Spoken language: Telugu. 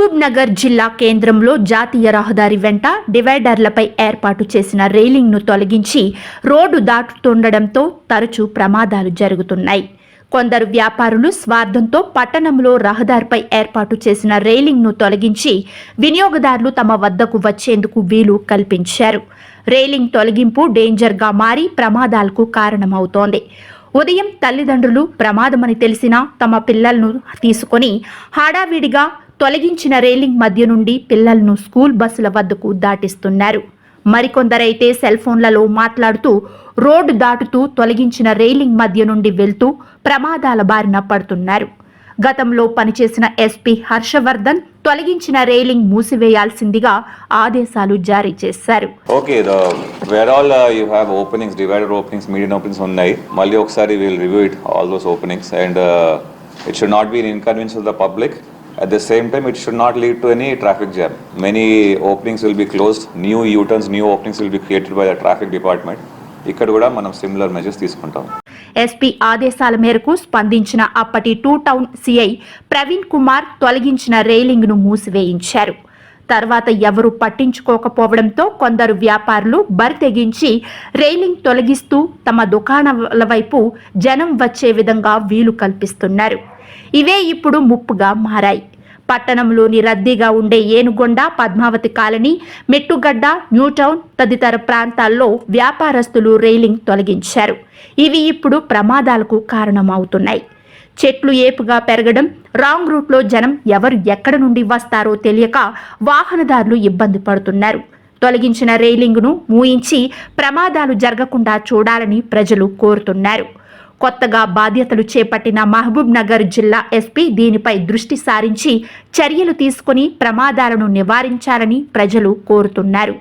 మహబూబ్ నగర్ జిల్లా కేంద్రంలో జాతీయ రహదారి వెంట డివైడర్లపై ఏర్పాటు చేసిన రైలింగ్ను తొలగించి రోడ్డు దాటుతుండడంతో తరచూ ప్రమాదాలు జరుగుతున్నాయి. కొందరు వ్యాపారులు స్వార్థంతో పట్టణంలో రహదారిపై ఏర్పాటు చేసిన రైలింగ్ను తొలగించి వినియోగదారులు తమ వద్దకు వచ్చేందుకు వీలు కల్పించారు. రైలింగ్ తొలగింపు డేంజర్గా మారి ప్రమాదాలకు కారణమవుతోంది. ఉదయం తల్లిదండ్రులు ప్రమాదమని తెలిసినా తమ పిల్లలను తీసుకొని హడావిడిగా తొలగించిన రైలింగ్ మధ్య నుండి పిల్లలను స్కూల్ బస్సుల వద్దకు దాటిస్తున్నారు. మరికొందరైతే సెల్ ఫోన్లలో మాట్లాడుతూ రోడ్డు దాటుతూ తొలగించిన రైలింగ్ మధ్య నుండి వెళ్తూ ప్రమాదాల బారిన పడుతున్నారు. గతంలో పనిచేసిన ఎస్పీ హర్షవర్ధన్ తొలగించిన రైలింగ్ మూసివేయాల్సిందిగా ఆదేశాలు జారీ చేశారు. Okay, where all you have openings, divider openings, medium openings ఉన్నాయి. మళ్ళీ ఒకసారి will review it all those openings and it should not be an inconvenience to the public. At the same time, it should not lead to any traffic jam. Many openings will be closed, new U-turns, new openings will be created by the traffic department. ఇక్కడ కూడా మనం సిమిలర్ మెజర్స్ తీసుకుంటాం. ఎస్పీ ఆదేశాల మేరకు స్పందించిన అప్పటి 2 టౌన్ సిఐ ప్రవీణ్ కుమార్ తొలగించిన రైలింగ్ ను మూసివేయించారు. తర్వాత ఎవరూ పట్టించుకోకపోవడంతో కొందరు వ్యాపారులు బరితెగించి రైలింగ్ తొలగిస్తూ తమ దుకాణాల వైపు జనం వచ్చే విధంగా వీలు కల్పిస్తున్నారు. ఇవే ఇప్పుడు ముప్పుగా మారాయి. పట్టణంలోని రద్దీగా ఉండే ఏనుగొండ, పద్మావతి కాలనీ, మెట్టుగడ్డ, న్యూటౌన్ తదితర ప్రాంతాల్లో వ్యాపారస్తులు రైలింగ్ తొలగించారు. ఇవి ఇప్పుడు ప్రమాదాలకు కారణమవుతున్నాయి. చెట్లు ఏపుగా పెరగడం, రాంగ్ రూట్లో జనం ఎవరు ఎక్కడ నుండి వస్తారో తెలియక వాహనదారులు ఇబ్బంది పడుతున్నారు. తొలగించిన రైలింగ్ను మూయించి ప్రమాదాలు జరగకుండా చూడాలని ప్రజలు కోరుతున్నారు. కొత్తగా బాధ్యతలు చేపట్టిన మహబూబ్ నగర్ జిల్లా ఎస్పీ దీనిపై దృష్టి సారించి చర్యలు తీసుకుని ప్రమాదాలను నివారించాలని ప్రజలు కోరుతున్నారు.